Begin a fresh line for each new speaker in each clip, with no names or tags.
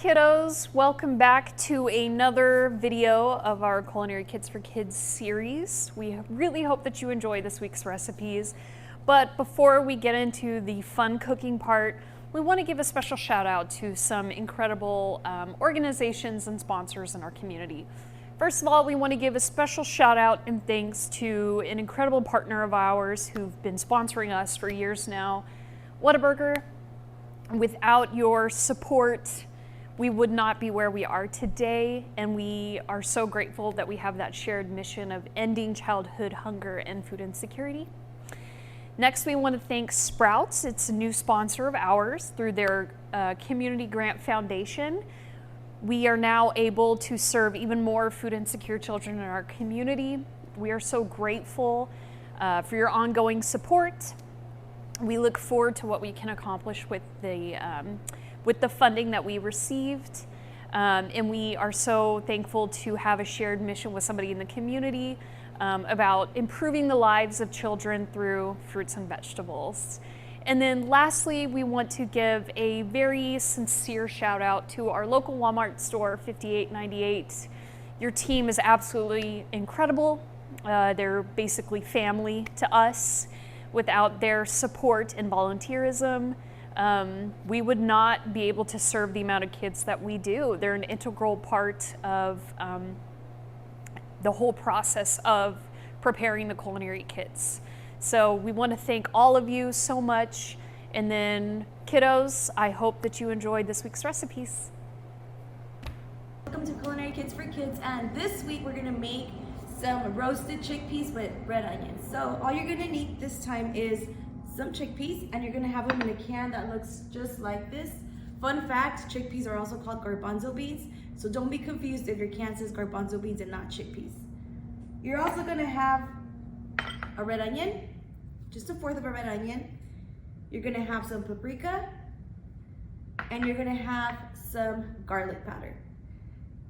kiddos, welcome back to another video of our Culinary Kits for Kids series. We really hope that you enjoy this week's recipes. But before we get into the fun cooking part, we want to give a special shout out to some incredible organizations and sponsors in our community. First of all, we want to give a special shout out and thanks to an incredible partner of ours who've been sponsoring us for years now, Whataburger. Without your support, we would not be where we are today, and we are so grateful that we have that shared mission of ending childhood hunger and food insecurity. Next, we want to thank Sprouts. It's a new sponsor of ours through their Community Grant Foundation. We are now able to serve even more food insecure children in our community. We are so grateful for your ongoing support. We look forward to what we can accomplish with the funding that we received. And we are so thankful to have a shared mission with somebody in the community about improving the lives of children through fruits and vegetables. And then lastly, we want to give a very sincere shout out to our local Walmart store, 5898. Your team is absolutely incredible. They're basically family to us. Without their support and volunteerism, we would not be able to serve the amount of kids that we do. They're an integral part of the whole process of preparing the culinary kits. So we want to thank all of you so much. And then kiddos, I hope that you enjoyed this week's recipes.
Welcome to Culinary Kits for Kids, and this week we're gonna make some roasted chickpeas with red onions. So all you're gonna need this time is some chickpeas, and you're gonna have them in a can that looks just like this. Fun fact, chickpeas are also called garbanzo beans, so don't be confused if your can says garbanzo beans and not chickpeas. You're also gonna have a red onion, just 1/4 of a red onion. You're gonna have some paprika, and you're gonna have some garlic powder.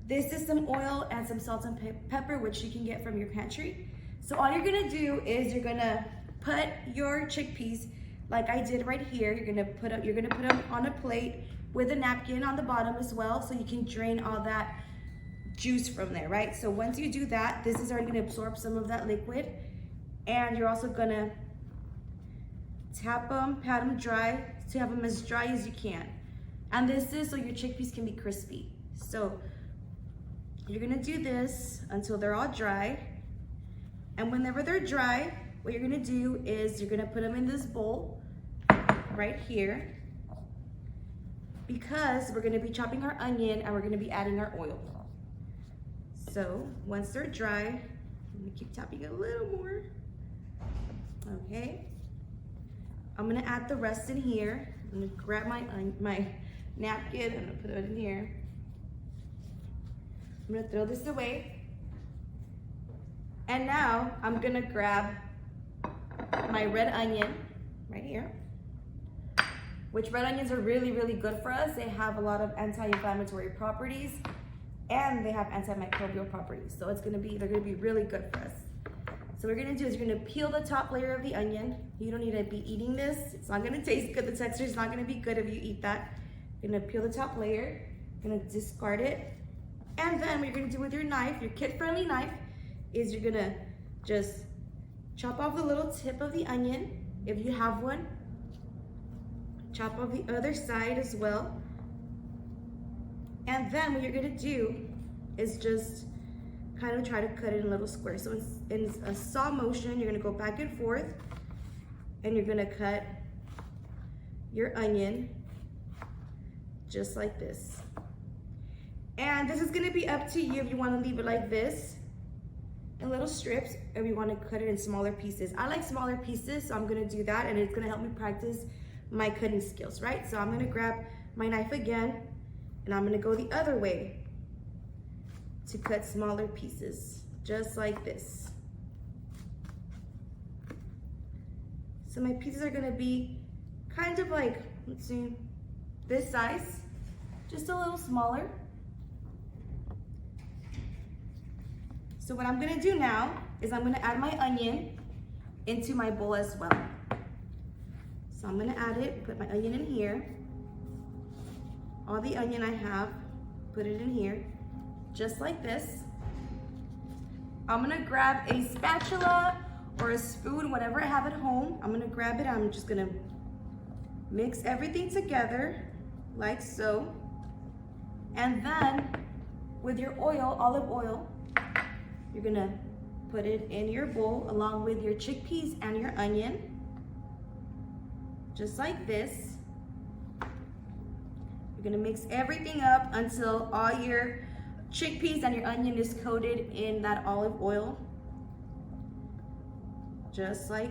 This is some oil and some salt and pepper, which you can get from your pantry. So all you're gonna do is you're gonna put your chickpeas, like I did right here. You're gonna put them on a plate with a napkin on the bottom as well, so you can drain all that juice from there, right? So once you do that, this is already gonna absorb some of that liquid, and you're also gonna pat them dry to have them as dry as you can. And this is so your chickpeas can be crispy. So you're gonna do this until they're all dry. And whenever they're dry, what you're gonna do is you're gonna put them in this bowl right here, because we're gonna be chopping our onion and we're gonna be adding our oil. So once they're dry, I'm gonna keep tapping it a little more. Okay. I'm gonna add the rest in here. I'm gonna grab my napkin and I'm gonna put it in here. I'm gonna throw this away. And now I'm gonna grab my red onion right here, which red onions are really, really good for us. They have a lot of anti-inflammatory properties and they have antimicrobial properties. So they're gonna be really good for us. So what we're gonna do is you're gonna peel the top layer of the onion. You don't need to be eating this. It's not gonna taste good. The texture is not gonna be good if you eat that. You're gonna peel the top layer, you're gonna discard it. And then what you're gonna do with your knife, your kid-friendly knife, is you're gonna just chop off the little tip of the onion, if you have one. Chop off the other side as well. And then what you're gonna do is just kind of try to cut it in little squares. So in a saw motion, you're gonna go back and forth, and you're gonna cut your onion just like this. And this is gonna be up to you if you wanna leave it like this in little strips, or if you wanna cut it in smaller pieces. I like smaller pieces, so I'm gonna do that, and it's gonna help me practice my cutting skills, right? So I'm gonna grab my knife again, and I'm gonna go the other way to cut smaller pieces, just like this. So my pieces are gonna be kind of like, let's see, this size, just a little smaller. So what I'm gonna do now is I'm gonna add my onion into my bowl as well. So I'm gonna add it, put my onion in here. All the onion I have, put it in here, just like this. I'm gonna grab a spatula or a spoon, whatever I have at home. I'm gonna grab it, I'm just gonna mix everything together, like so. And then, with your oil, olive oil, you're gonna put it in your bowl along with your chickpeas and your onion, just like this. You're gonna mix everything up until all your chickpeas and your onion is coated in that olive oil, just like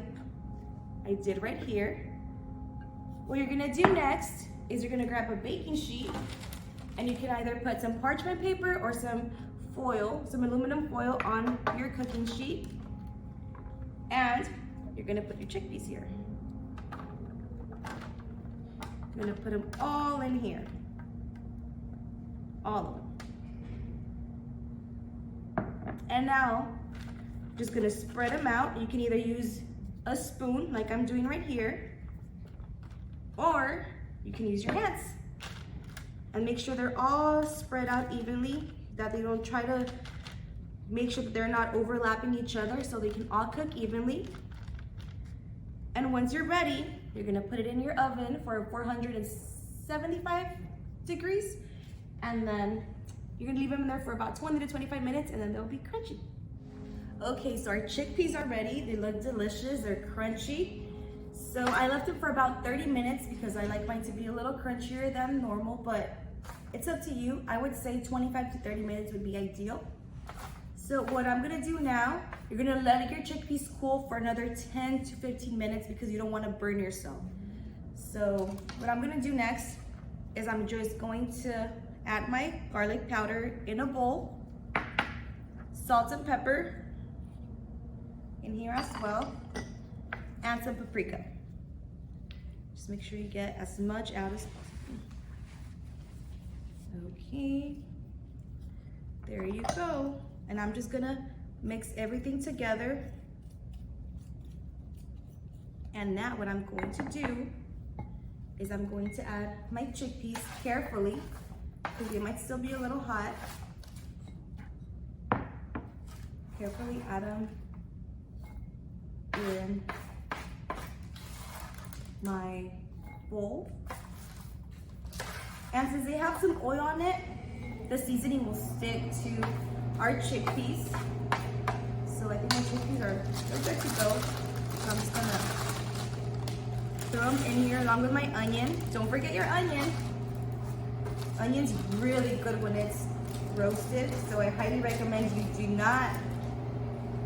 I did right here. What you're gonna do next is you're gonna grab a baking sheet, and you can either put some parchment paper or some foil, some aluminum foil on your cooking sheet, and you're gonna put your chickpeas here. I'm gonna put them all in here, all of them. And now, I'm just gonna spread them out. You can either use a spoon, like I'm doing right here, or you can use your hands. And make sure they're all spread out evenly, that they don't try to make sure that they're not overlapping each other so they can all cook evenly. And once you're ready, you're gonna put it in your oven for 475 degrees, and then you're gonna leave them in there for about 20 to 25 minutes, and then they'll be crunchy. Okay, so our chickpeas are ready. They look delicious, they're crunchy. So I left them for about 30 minutes because I like mine to be a little crunchier than normal, but it's up to you. I would say 25 to 30 minutes would be ideal. So what I'm gonna do now, you're gonna let your chickpeas cool for another 10 to 15 minutes because you don't wanna burn yourself. So what I'm gonna do next is I'm just going to add my garlic powder in a bowl, salt and pepper in here as well, and some paprika. Just make sure you get as much out as possible. Okay, there you go. And I'm just gonna mix everything together. And now what I'm going to do is I'm going to add my chickpeas carefully, because they might still be a little hot. Carefully add them in my bowl. And since they have some oil on it, the seasoning will stick to our chickpeas. So I think my chickpeas are good to go. So I'm just gonna throw them in here along with my onion. Don't forget your onion. Onion's really good when it's roasted, so I highly recommend you do not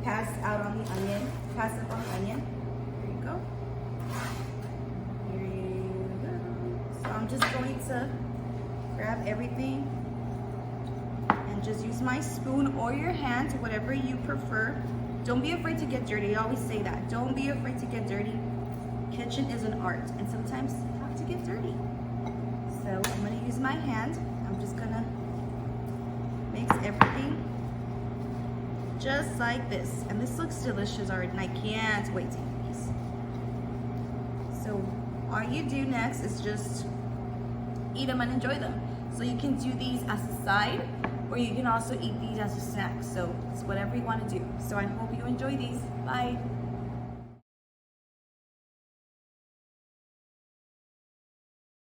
pass out on the onion. Pass up on the onion. There you go. Here you go. So I'm just going to grab everything and just use my spoon or your hand, whatever you prefer. Don't be afraid to get dirty. I always say that. Don't be afraid to get dirty. Kitchen is an art, and sometimes you have to get dirty. So I'm gonna use my hand. I'm just gonna mix everything just like this. And this looks delicious already, and I can't wait to eat these. So all you do next is just eat them and enjoy them. So you can do these as a side, or you can also eat these as a snack. So it's whatever you want to do. So I hope you enjoy these. Bye.